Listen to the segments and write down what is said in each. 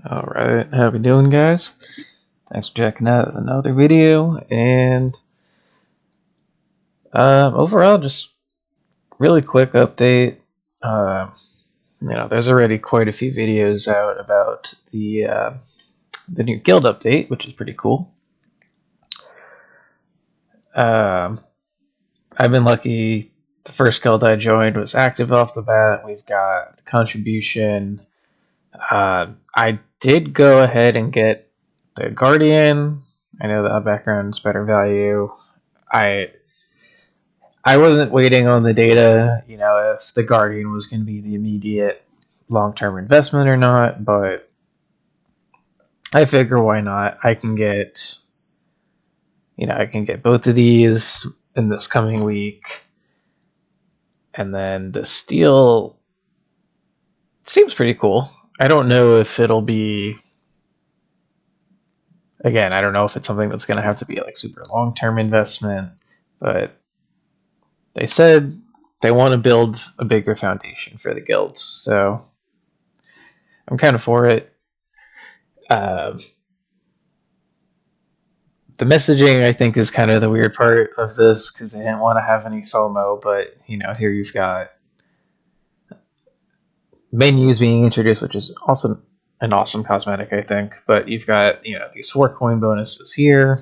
Alright, how we doing, guys? Thanks for checking out another video, and overall, just really quick update. There's already quite a few videos out about the new guild update, which is pretty cool. I've been lucky. The first guild I joined was active off the bat. We've got the contribution. I did go ahead and get the Guardian. I know that background's better value. I wasn't waiting on the data, if the Guardian was going to be the immediate long-term investment or not, but I figure why not? I can get both of these in this coming week, and then the steel seems pretty cool. I don't know if it'll be, again, I don't know if it's something that's going to have to be like super long-term investment, but they said they want to build a bigger foundation for the guilds, so I'm kind of for it. The messaging, I think, is kind of the weird part of this, because they didn't want to have any FOMO, but, here you've got menus being introduced, which is also an awesome cosmetic, I think, but you've got, these 4 coin bonuses here.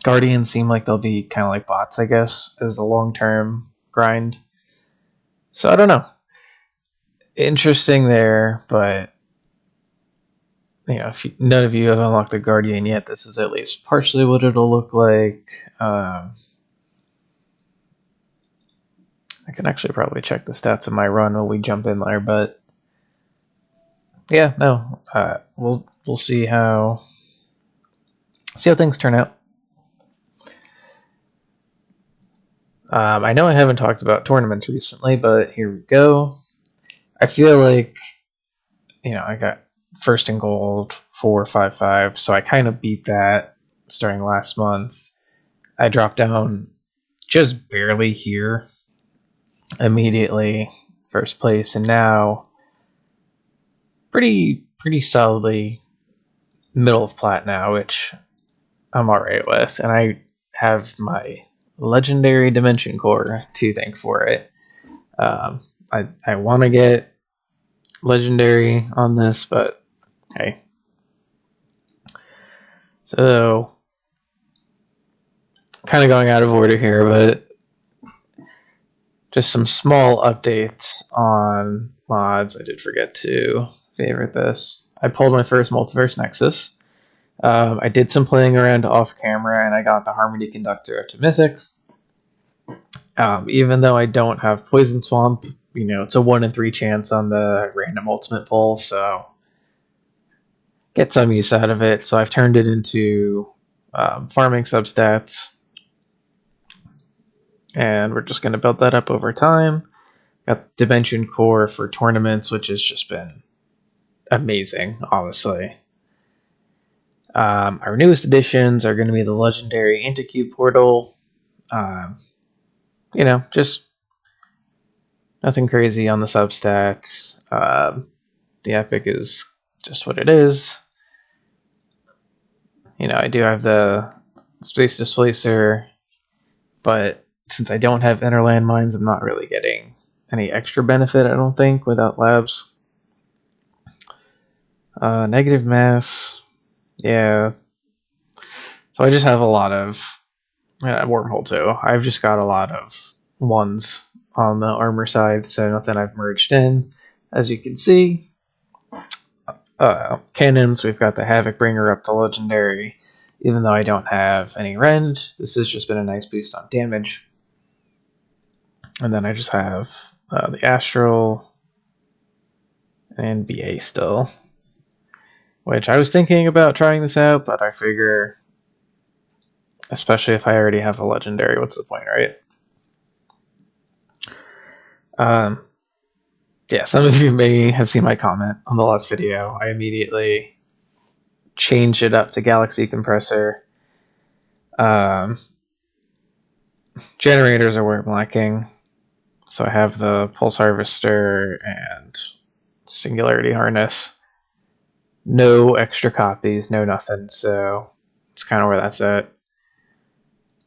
Guardians seem like they'll be kind of like bots, I guess, as the long-term grind. So I don't know. Interesting there, but if none of you have unlocked the Guardian yet, this is at least partially what it'll look like. I can actually probably check the stats of my run when we jump in there, but yeah, no, we'll see how things turn out. I know I haven't talked about tournaments recently, but here we go. I feel like, I got first in gold 455, so I kind of beat that starting last month. I dropped down just barely here immediately, first place, and now pretty solidly middle of plat now, which I'm alright with, and I have my legendary dimension core to thank for it. I want to get legendary on this, but hey. So, kind of going out of order here, but just some small updates on mods. I did forget to favorite this. I pulled my first Multiverse Nexus. I did some playing around off camera, and I got the Harmony Conductor up to Mythic. Even though I don't have Poison Swamp, it's a 1 in 3 chance on the random ultimate pull, so get some use out of it. So I've turned it into farming substats, and we're just going to build that up over time. Got Dimension Core for tournaments, which has just been amazing, honestly. Our newest additions are going to be the legendary Anti-Cube portal. Just nothing crazy on the substats. The epic is just what it is. I do have the Space Displacer, but since I don't have inner landmines, I'm not really getting any extra benefit, I don't think, without labs. Negative mass, yeah. So I just have a lot of wormhole too. I've just got a lot of 1s on the armor side, so nothing I've merged in. As you can see, cannons, we've got the Havoc Bringer up to legendary. Even though I don't have any rend, this has just been a nice boost on damage. And then I just have the Astral and BA still, which I was thinking about trying this out, but I figure, especially if I already have a legendary, what's the point, right? Yeah, some of you may have seen my comment on the last video. I immediately changed it up to Galaxy Compressor. Generators are where I'm lacking. So I have the Pulse Harvester and Singularity Harness. no extra copies, no nothing. So it's kind of where that's at.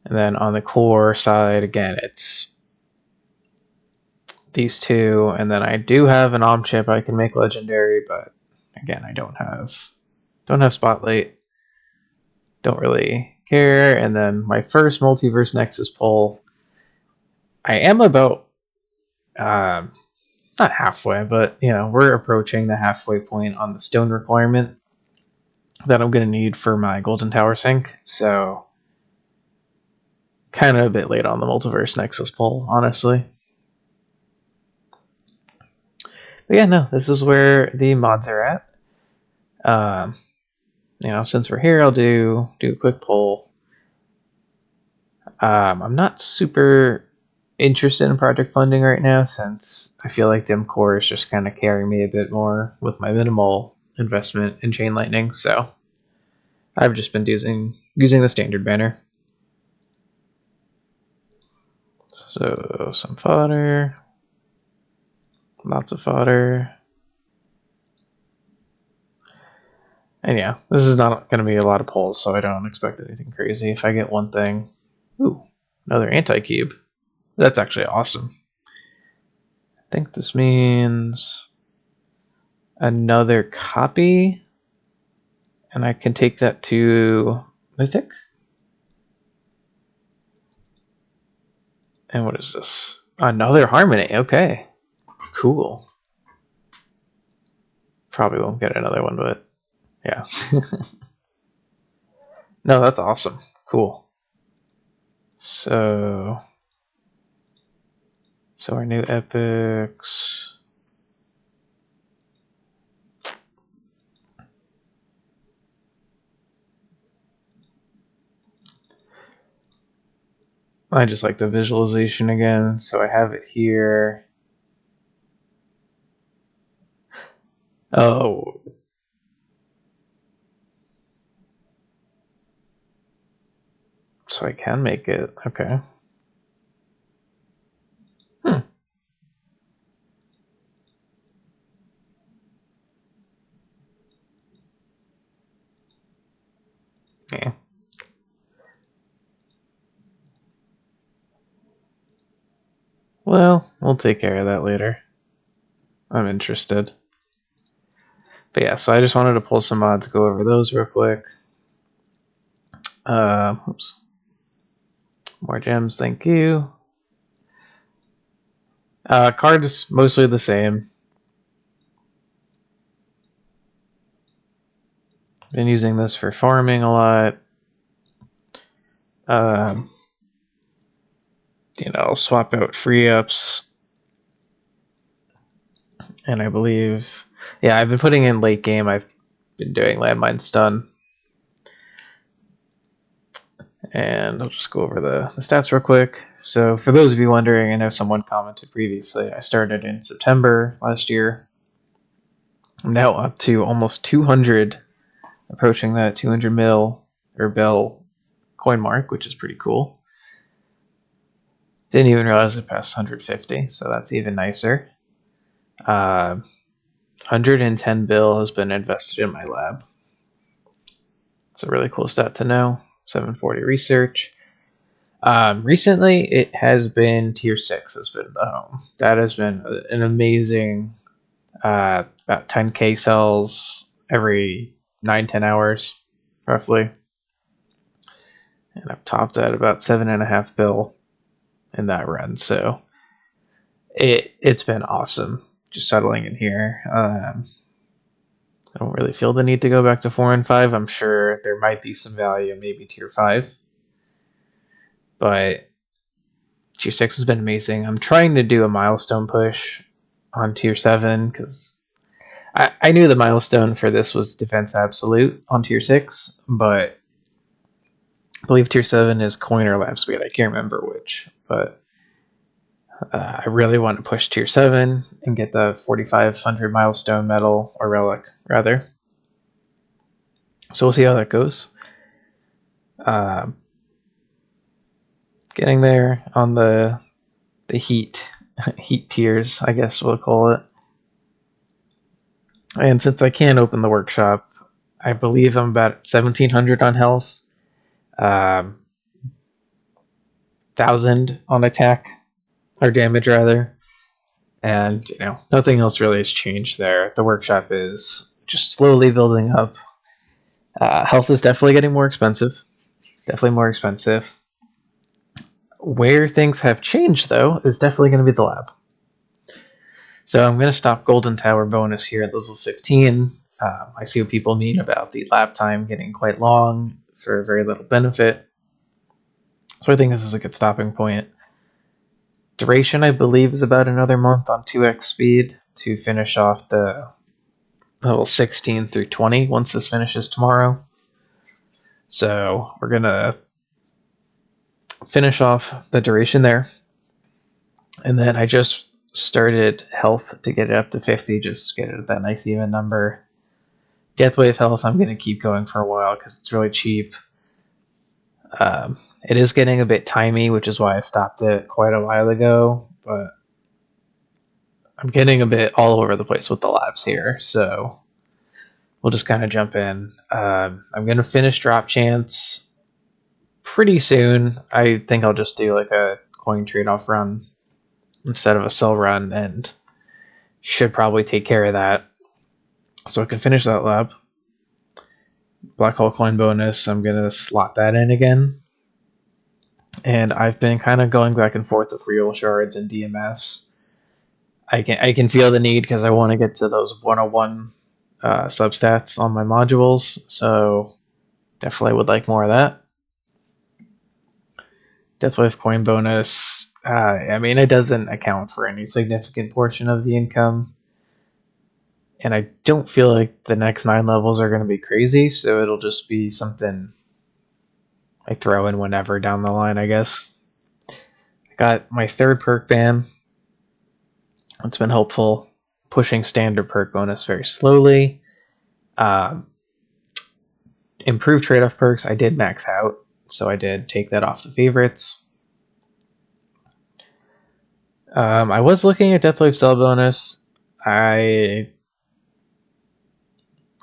And then on the core side, again, it's these two, and then I do have an OM chip I can make legendary, but again, I don't have Spotlight. Don't really care. And then my first Multiverse Nexus pull, I am about not halfway, but we're approaching the halfway point on the stone requirement that I'm going to need for my Golden Tower sync. So kind of a bit late on the Multiverse Nexus pull, honestly. But yeah, no, this is where the mods are at. Since we're here, I'll do a quick poll. I'm not super interested in project funding right now, since I feel like Dim Core is just kind of carrying me a bit more with my minimal investment in Chain Lightning. So I've just been using the standard banner. So some fodder, lots of fodder. And yeah, this is not going to be a lot of pulls, so I don't expect anything crazy. If I get one thing, ooh, another anti-cube. That's actually awesome. I think this means another copy, and I can take that to Mythic. And what is this? Another Harmony. Okay, cool. Probably won't get another one, but yeah. No, that's awesome. Cool. So our new epics. I just like the visualization again, so I have it here. Oh. So I can make it. Okay. Yeah. Well, we'll take care of that later. I'm interested. But yeah, so I just wanted to pull some mods, go over those real quick. Oops. More gems, thank you. Cards mostly the same. Been using this for farming a lot. I'll swap out free ups. And I believe, yeah, I've been putting in late game. I've been doing landmine stun. And I'll just go over the stats real quick. So for those of you wondering, I know someone commented previously, I started in September last year. I'm now up to almost 200, approaching that 200 mil or bell coin mark, which is pretty cool. Didn't even realize it passed 150, so that's even nicer. 110 bill has been invested in my lab. It's a really cool stat to know. 740 research. Recently, it has been tier 6 has been the home. That has been an amazing about 10k cells every 9-10 hours, roughly. And I've topped at about 7.5 bill in that run, so it's been awesome just settling in here. I don't really feel the need to go back to 4 and 5. I'm sure there might be some value in maybe tier 5, but tier 6 has been amazing. I'm trying to do a milestone push on tier 7 because I knew the milestone for this was defense absolute on tier 6, but I believe tier 7 is coin or lab speed. I can't remember which, but I really want to push tier 7 and get the 4,500 milestone medal, or relic, rather. So we'll see how that goes. Getting there on the heat tiers, I guess we'll call it. And since I can't open the workshop I believe I'm about 1700 on health, 1000 on attack, or damage rather. And, nothing else really has changed there. The workshop is just slowly building up. Health is definitely getting more expensive. Definitely more expensive. Where things have changed, though, is definitely going to be the lab. So I'm going to stop Golden Tower bonus here at level 15. I see what people mean about the lab time getting quite long for very little benefit. So I think this is a good stopping point. Duration, I believe, is about another month on 2x speed to finish off the level 16 through 20 once this finishes tomorrow. So we're going to finish off the duration there. And then I just started health to get it up to 50, just get it at that nice even number. Deathwave health, I'm going to keep going for a while because it's really cheap. It is getting a bit timey, which is why I stopped it quite a while ago, but I'm getting a bit all over the place with the labs here, so we'll just kind of jump in. I'm going to finish Drop Chance pretty soon. I think I'll just do like a coin trade-off run instead of a sell run, and should probably take care of that. So I can finish that lab. Black hole coin bonus, I'm going to slot that in again. And I've been kind of going back and forth with real shards and DMS. I can feel the need because I want to get to those 101 substats on my modules, so definitely would like more of that. Deathwave coin bonus, it doesn't account for any significant portion of the income, and I don't feel like the next 9 levels are going to be crazy, so it'll just be something I throw in whenever down the line, I guess. I got my 3rd perk ban. It's been helpful. Pushing standard perk bonus very slowly. Improved trade-off perks, I did max out, so I did take that off the favorites. I was looking at Deathwave sell bonus.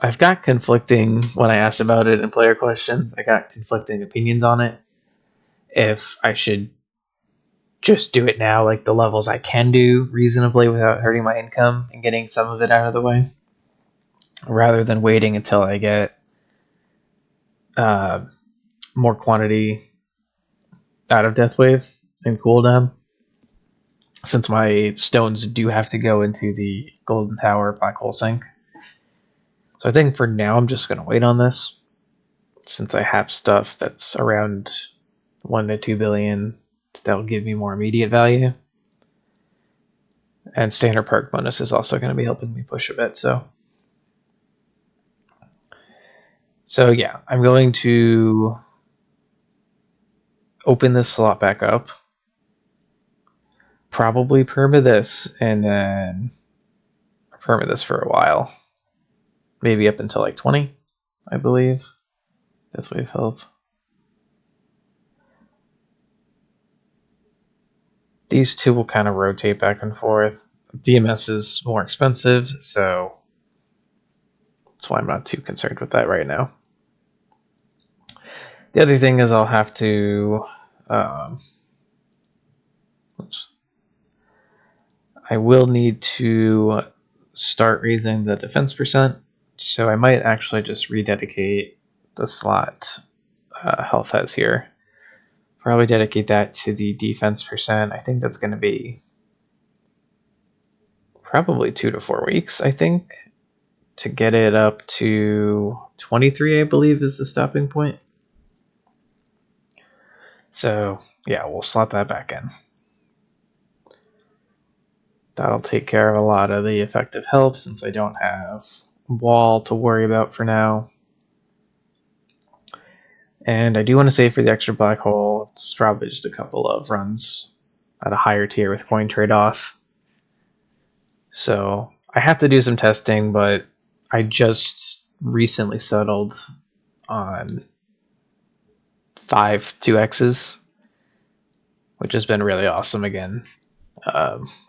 I've got conflicting, when I asked about it in player questions, I got conflicting opinions on it. If I should just do it now, like the levels I can do reasonably without hurting my income and getting some of it out of the way, rather than waiting until I get more quantity out of Deathwave and cooldown, since my stones do have to go into the Golden Tower Black Hole Sink. So I think for now I'm just going to wait on this, since I have stuff that's around 1 to 2 billion that'll give me more immediate value. And standard perk bonus is also going to be helping me push a bit, so yeah, I'm going to open this slot back up, probably perma this, and then perma this for a while. Maybe up until like 20, I believe. Deathwave health. These two will kind of rotate back and forth. DMS is more expensive, so that's why I'm not too concerned with that right now. The other thing is I'll have to... I will need to start raising the defense percent, so I might actually just rededicate the slot health has here. Probably dedicate that to the defense percent. I think that's going to be probably 2 to 4 weeks, I think, to get it up to 23, I believe, is the stopping point. So, yeah, we'll slot that back in. That'll take care of a lot of the effective health, since I don't have wall to worry about for now. And I do want to say for the extra black hole, it's probably just a couple of runs at a higher tier with coin trade-off. So I have to do some testing, but I just recently settled on 5 2x's, which has been really awesome again. It's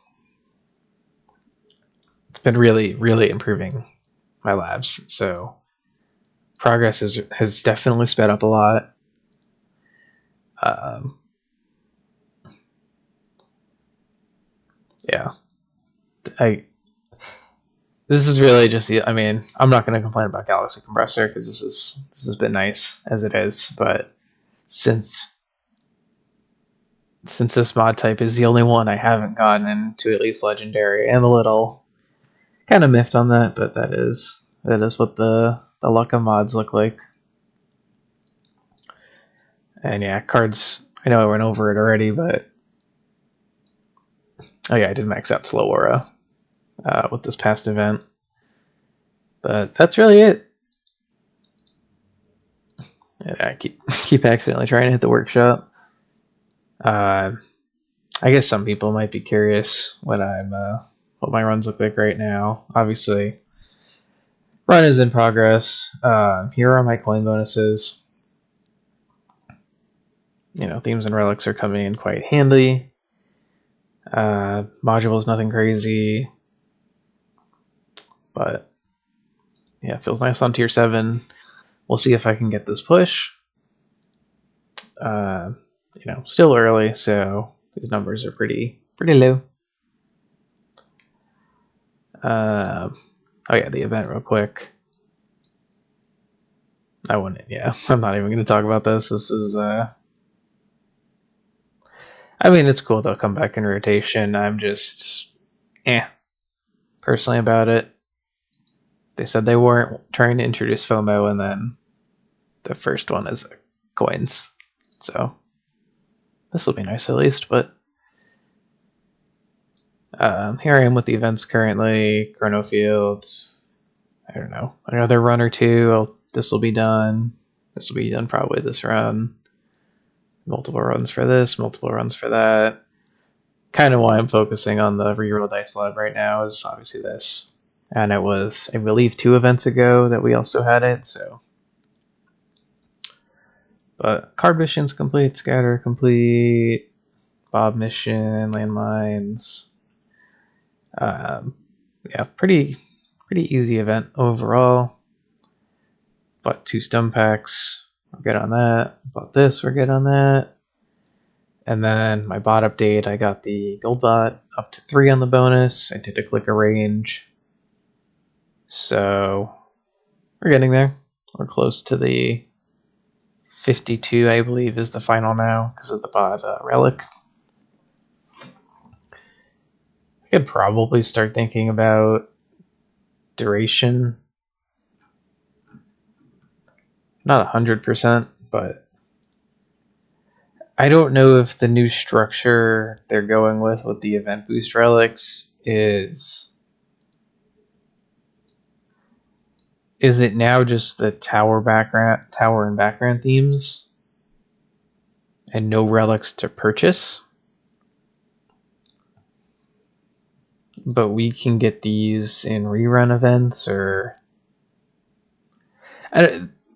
been really, really improving my labs. So progress has definitely sped up a lot. Yeah, this is really just the. I mean, I'm not going to complain about Galaxy Compressor because this has been nice as it is, but since this mod type is the only one I haven't gotten into at least Legendary, I'm a little kind of miffed on that, but that is what the luck of mods look like. And yeah, cards. I know I went over it already, but oh yeah, I did max out Slow Aura with this past event. But that's really it. And I keep accidentally trying to hit the workshop. I guess some people might be curious what my runs look like right now. Obviously, run is in progress. Here are my coin bonuses. Themes and relics are coming in quite handy. Module is nothing crazy, but yeah, it feels nice on tier 7. We'll see if I can get this push. Still early, so these numbers are pretty low. Oh yeah, the event real quick. I wouldn't. Yeah, I'm not even going to talk about this. This is. I mean, it's cool they'll come back in rotation. I'm just, personally about it. They said they weren't trying to introduce FOMO, and then the first one is coins. So this will be nice at least. But here I am with the events currently. Chrono Field. I don't know, another run or two. This will be done. This will be done probably this run. Multiple runs for this, multiple runs for that. Kind of why I'm focusing on the reroll dice lab right now is obviously this. And it was, I believe, 2 events ago that we also had it, so. But card missions complete, scatter complete, Bob mission, landmines. Yeah, pretty easy event overall. Bought 2 stem packs. We're good on that. Bought this. We're good on that. And then my bot update, I got the gold bot up to 3 on the bonus. I did a click range. So we're getting there. We're close to the 52, I believe, is the final now because of the bot relic. I could probably start thinking about duration. Not 100%, but I don't know if the new structure they're going with the event boost relics is it now just the tower and background themes and no relics to purchase? But we can get these in rerun events, or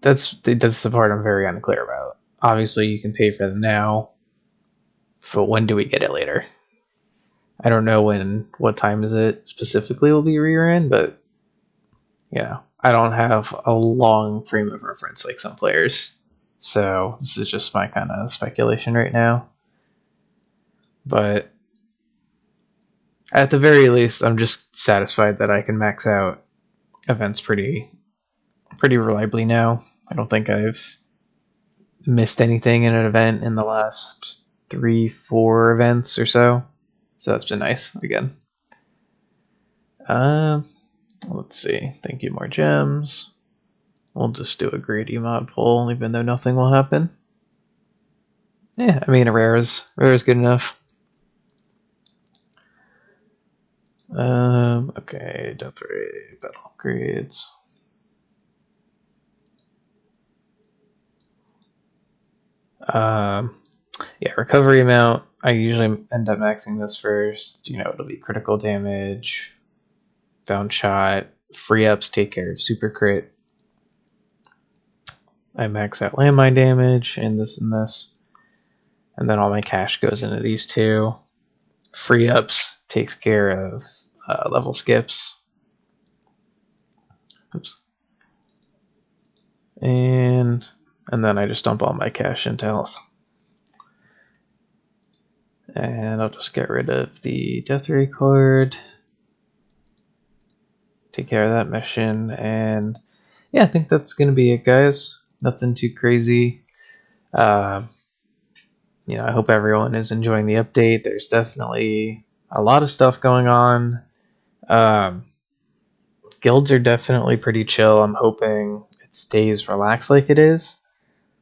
that's the part I'm very unclear about. Obviously, you can pay for them now, but when do we get it later? I don't know what time is it specifically will be rerun, but I don't have a long frame of reference like some players, so this is just my kind of speculation right now. But at the very least, I'm just satisfied that I can max out events pretty reliably now. I don't think I've missed anything in an event in the last 3-4 events or so. So that's been nice again. Let's see. Thank you, more gems. We'll just do a greedy mod pull, even though nothing will happen. Yeah, I mean, a rare is good enough. Okay, death rate, battle upgrades. Yeah, recovery amount. I usually end up maxing this first. It'll be critical damage, bound shot, free ups take care of super crit. I max out landmine damage and this, and then all my cash goes into these 2. Free ups takes care of level skips. Oops. And then I just dump all my cash into health. And I'll just get rid of the death ray cord. Take care of that mission. And yeah, I think that's going to be it, guys. Nothing too crazy. I hope everyone is enjoying the update. There's definitely a lot of stuff going on. Guilds are definitely pretty chill. I'm hoping it stays relaxed like it is.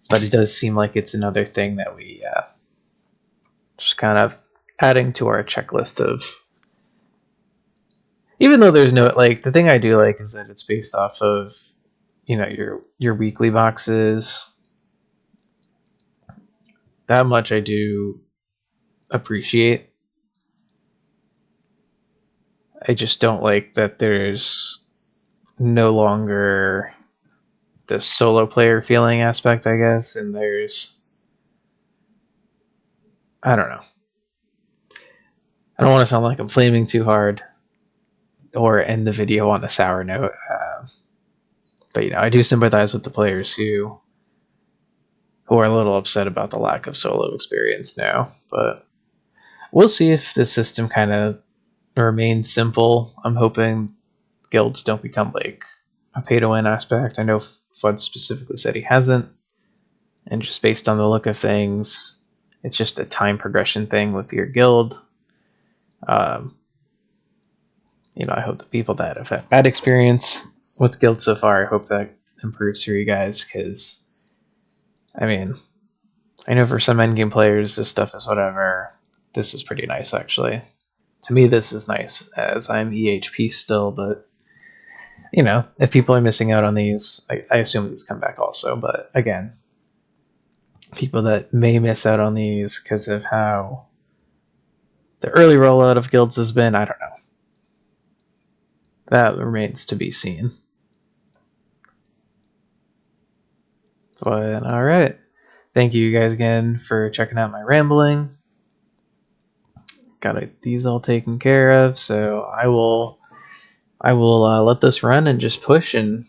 But it does seem like it's another thing that we just kind of adding to our checklist of, even though there's no, like, the thing I do like is that it's based off of, your weekly boxes. That much I do appreciate. I just don't like that there's no longer the solo player feeling aspect, I guess, and I don't know. I don't want to sound like I'm flaming too hard or end the video on a sour note. But I do sympathize with the players who are a little upset about the lack of solo experience now. But we'll see if the system kind of remains simple. I'm hoping guilds don't become like a pay-to-win aspect. I know Fudd specifically said he hasn't, and just based on the look of things, it's just a time progression thing with your guild. I hope the people that have had bad experience with guild so far, I hope that improves for you guys, because I know for some endgame players this stuff is whatever. This is pretty nice, actually. To me, this is nice, as I'm EHP still, but if people are missing out on these, I assume these come back also, but again, people that may miss out on these because of how the early rollout of guilds has been, I don't know. That remains to be seen. But alright. Thank you guys again for checking out my rambling. Got these all taken care of, so I will let this run and just push and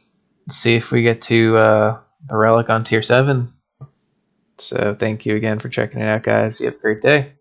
see if we get to the relic on tier 7. So thank you again for checking it out, guys. You have a great day.